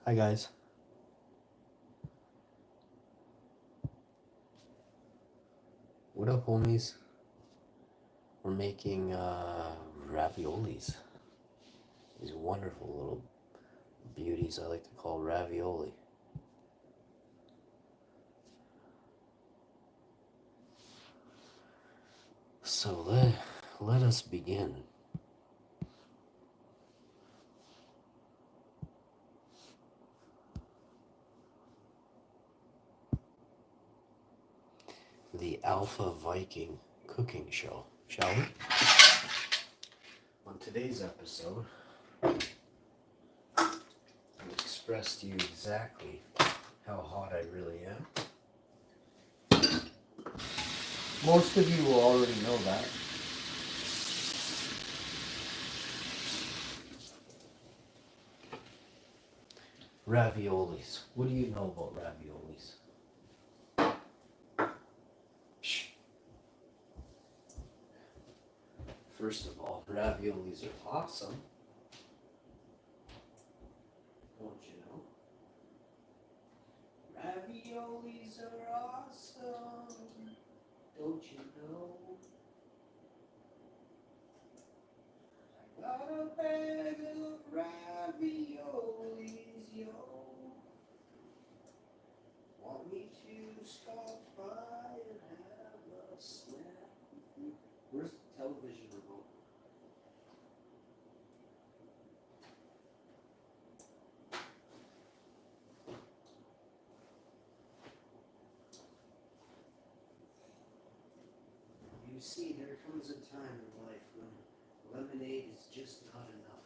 Hi guys. What up, homies? We're making raviolis. These wonderful little beauties I like to call ravioli. So let us begin. The Alpha Viking cooking show, shall we? On today's episode, I'll express to you exactly how hot I really am. Most of you will already know that. Raviolis. What do you know about raviolis? Shh. First of all, raviolis are awesome. Don't you know? Raviolis are awesome. Don't you know? I got a bag of raviolis, yo. Want me to stop by and have a snack with you? Where's the television remote? You see, there comes a time in life when lemonade is just not enough.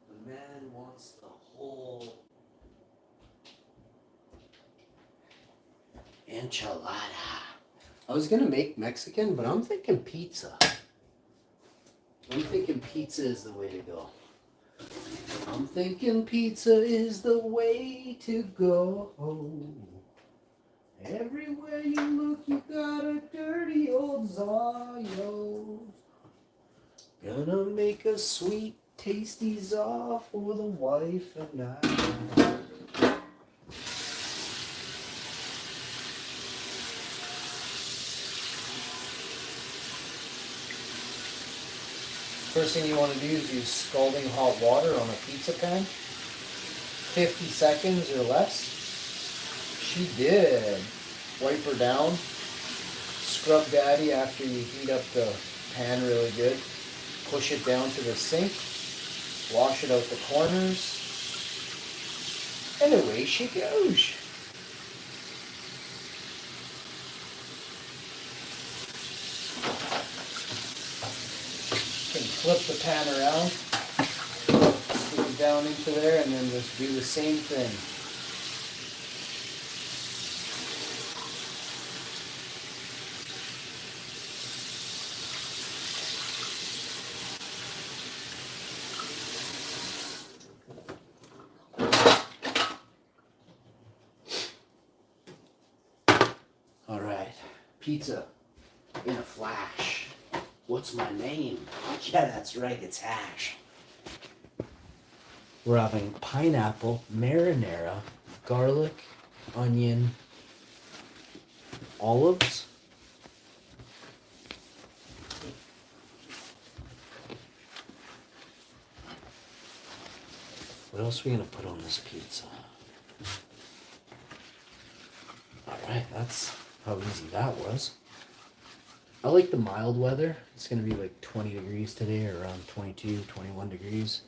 The man wants the whole enchilada. I was gonna make Mexican, but I'm thinking pizza. I'm thinking pizza is the way to go. I'm thinking pizza is the way to go. Everywhere you look, you got a dirty old Zayo. Gonna make a sweet, tasty za for the wife and I. First thing you want to do is use scalding hot water on a pizza pan. 50 seconds or less. She did. Wipe her down. Scrub daddy after you heat up the pan really good. Push it down to the sink. Wash it out the corners. And away she goes. You can flip the pan around. Stick it down into there and then just do the same thing. Pizza in a flash. What's my name? Yeah, that's right, it's Hash. We're having pineapple, marinara, garlic, onion, olives. What else are we gonna put on this pizza? Alright, that's how easy that was. I like the mild weather. It's going to be like 20 degrees today, or around 22, 21 degrees.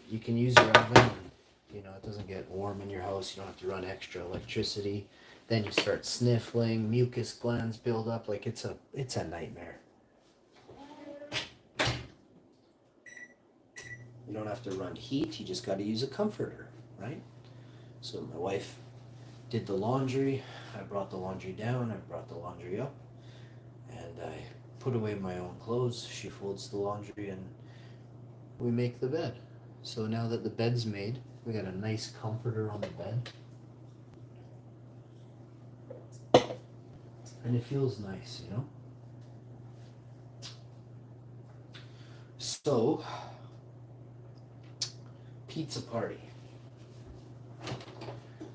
You can use your oven, and, you know, it doesn't get warm in your house. You don't have to run extra electricity. Then you start sniffling, mucus glands build up. Like it's a nightmare. You don't have to run heat. You just got to use a comforter, right? So my wife did the laundry. I brought the laundry down. I brought the laundry up. And I put away my own clothes. She folds the laundry and we make the bed. So now that the bed's made, we got a nice comforter on the bed. And it feels nice, you know? So, pizza party.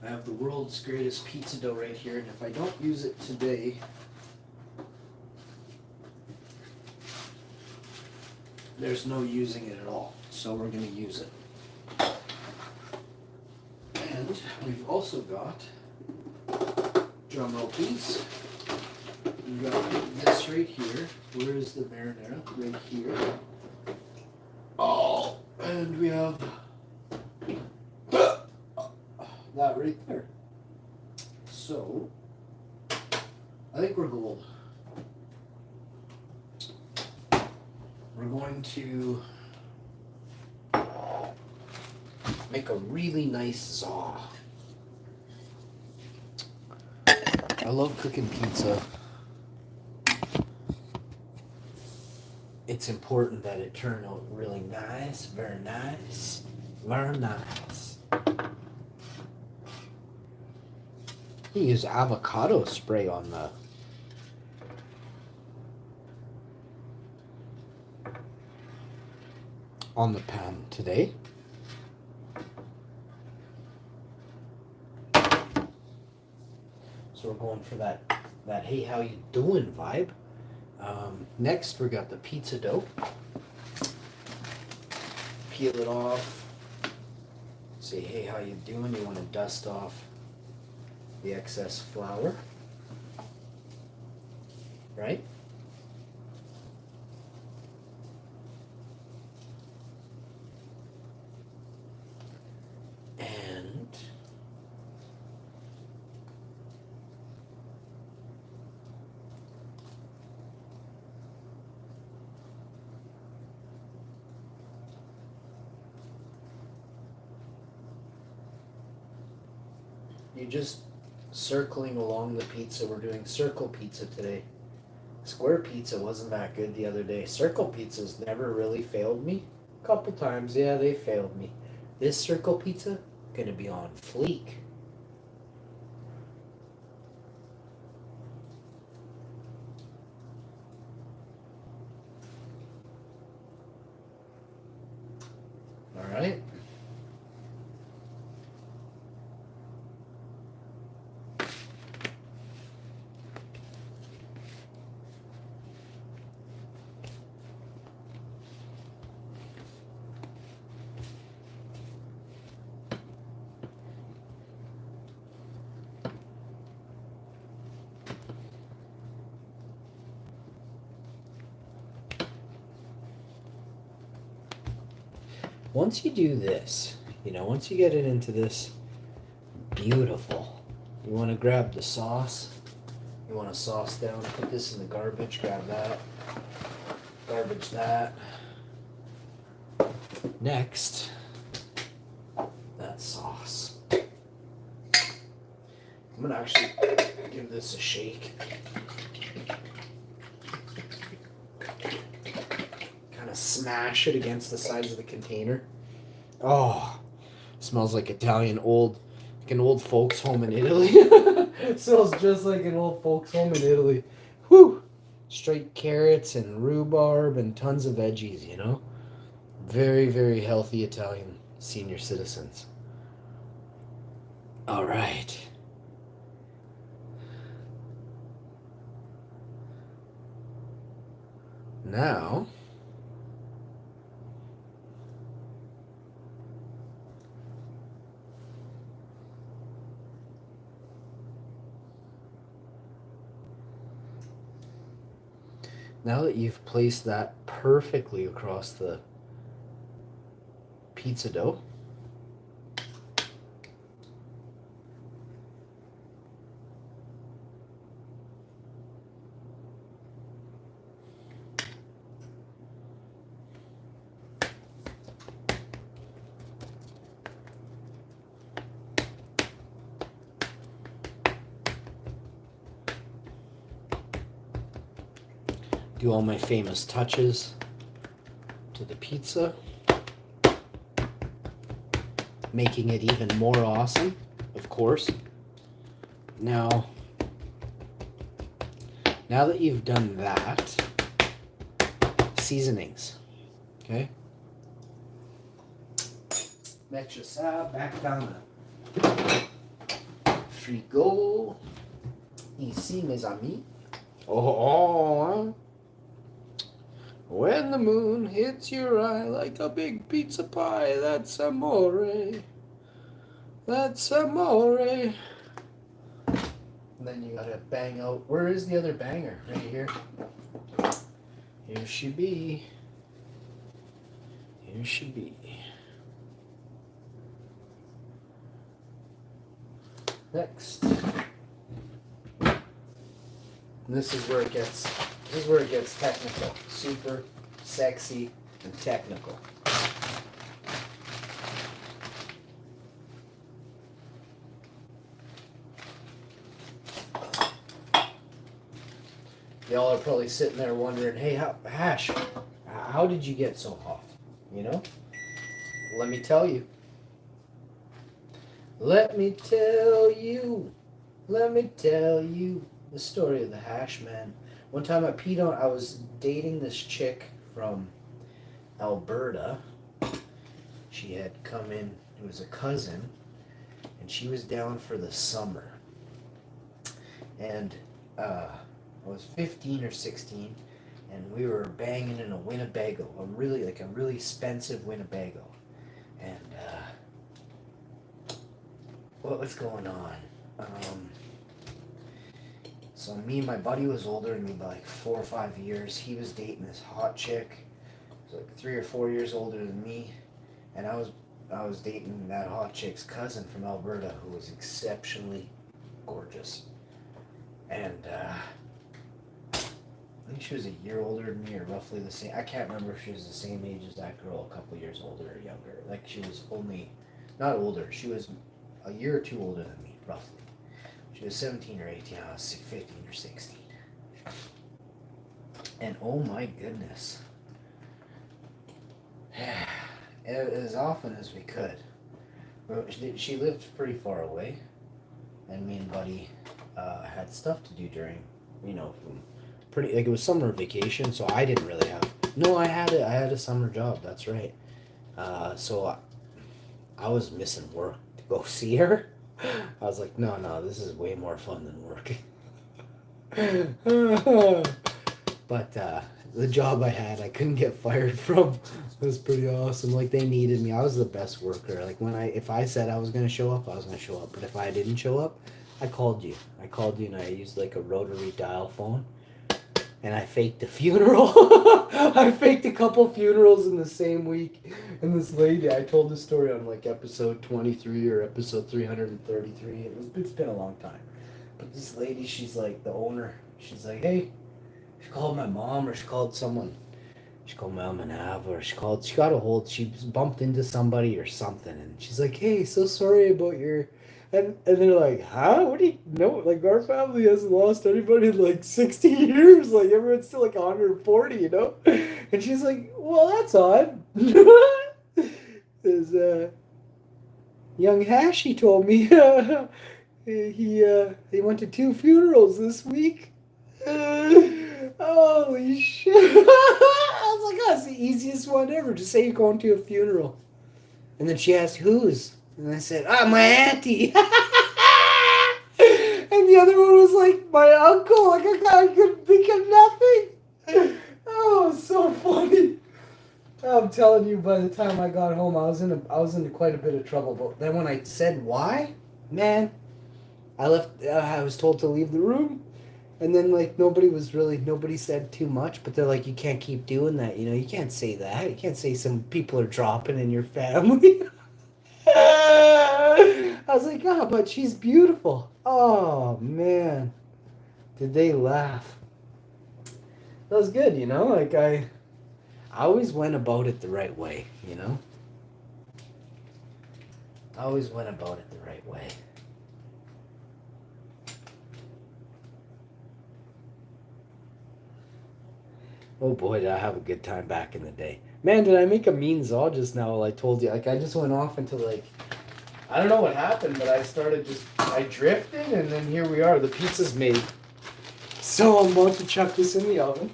I have the world's greatest pizza dough right here, and if I don't use it today, there's no using it at all. So we're going to use it. And we've also got, drum roll please, we've got this right here. Where is the marinara? Right here. Oh, and we have that right there. So, I think we're gold. We're going to make a really nice za. I love cooking pizza. It's important that it turn out really nice, very nice, very nice. You use avocado spray on the pan today. So we're going for that hey, how you doing vibe. Next we got the pizza dough. Peel it off. Say hey, how you doing? You want to dust off the excess flour, right? And you just circling along the pizza. We're doing circle pizza today. Square pizza wasn't that good the other day. Circle pizza's never really failed me. A couple times, yeah, they failed me. This circle pizza, gonna be on fleek. All right. Once you do this, once you get it into this beautiful, you want to grab the sauce. You want to sauce down, put this in the garbage, grab that, garbage that. Next, that sauce. I'm going to actually give this a shake. Smash it against the sides of the container. Oh, smells like like an old folks home in Italy. It smells just like an old folks home in Italy. Whew! Straight carrots and rhubarb and tons of veggies, Very, very healthy Italian senior citizens. All right. Now, that you've placed that perfectly across the pizza dough, do all my famous touches to the pizza, making it even more awesome, of course. Now that you've done that, seasonings, okay? Mettre ça back down le frigo. Ici, mes amis. Oh, hein? When the moon hits your eye like a big pizza pie, that's amore. That's amore. And then you gotta bang out. Where is the other banger? Right here. Here she be. Here she be. Next. This is where it gets technical. Super sexy and technical. Y'all are probably sitting there wondering, hey, how did you get so hot? You know? Let me tell you. Let me tell you the story of the hash man. One time I was dating this chick from Alberta. She had come in, it was a cousin, and she was down for the summer. And I was 15 or 16, and we were banging in a Winnebago, a really expensive Winnebago. And what was going on? So me and my buddy was older than me by like 4 or 5 years. He was dating this hot chick. He was like 3 or 4 years older than me, and I was dating that hot chick's cousin from Alberta, who was exceptionally gorgeous. And I think she was a year older than me, or roughly the same. I can't remember if she was the same age as that girl, a couple years older or younger. Like she was not older. She was a year or two older than me, roughly. She was 17 or 18, I was 15 or 16. And oh my goodness. As often as we could. She lived pretty far away. And me and Buddy had stuff to do during, it was summer vacation, so I didn't really have, I had a summer job, that's right. So I was missing work to go see her. I was like, no, this is way more fun than working. But the job I had, I couldn't get fired from. It was pretty awesome. Like, they needed me. I was the best worker. Like, if I said I was going to show up, I was going to show up. But if I didn't show up, I called you. And I used like a rotary dial phone. And I faked a funeral. I faked a couple funerals in the same week. And this lady, I told this story on like episode 23 or episode 333. It's been a long time. But this lady, she's like the owner. She's like, hey, she called my mom, or she called someone. She called Mom and Av, or she got a hold, she bumped into somebody or something. And she's like, hey, so sorry about your... And they're like, huh? What do you know? Like, our family hasn't lost anybody in like 60 years. Like, everyone's still like 140, you know? And she's like, well, that's odd. There's young Hashi told me he went to 2 funerals this week. Holy shit. I was like, oh, that's the easiest one ever. Just say you're going to a funeral. And then she asked, whose? And I said, my auntie. And the other one was like, my uncle. Like, I couldn't think of nothing. Oh, it was so funny. I'm telling you, by the time I got home, I was in quite a bit of trouble. But then when I said why, man, I left. I was told to leave the room. And then, like, nobody said too much. But they're like, you can't keep doing that. You can't say that. You can't say some people are dropping in your family. I was like, but she's beautiful. Oh, man. Did they laugh? That was good, Like, I always went about it the right way, I always went about it the right way. Oh boy, did I have a good time back in the day. Man, did I make a mean zaw just now while I told you? Like, I just went off into, like, I don't know what happened, but I drifted, and then here we are. The pizza's made. So I'm about to chuck this in the oven.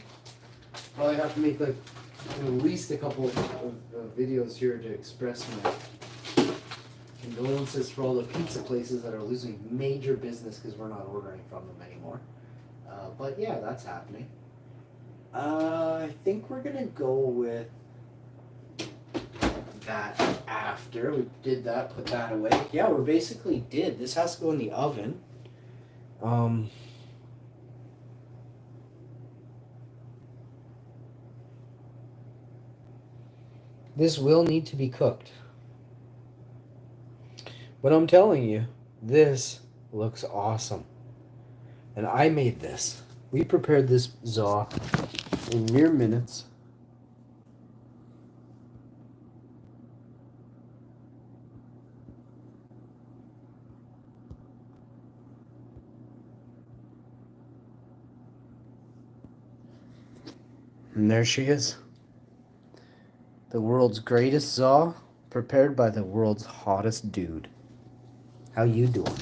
Probably have to make, like, at least a couple of videos here to express my condolences for all the pizza places that are losing major business because we're not ordering from them anymore. But yeah, that's happening. I think we're gonna go with that after we did that. Put that away. Yeah, we're basically did. This has to go in the oven. This will need to be cooked. But I'm telling you, this looks awesome. And I made this. We prepared this za in mere minutes. And there she is. The world's greatest za, prepared by the world's hottest dude. How you doing?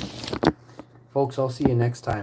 Folks, I'll see you next time.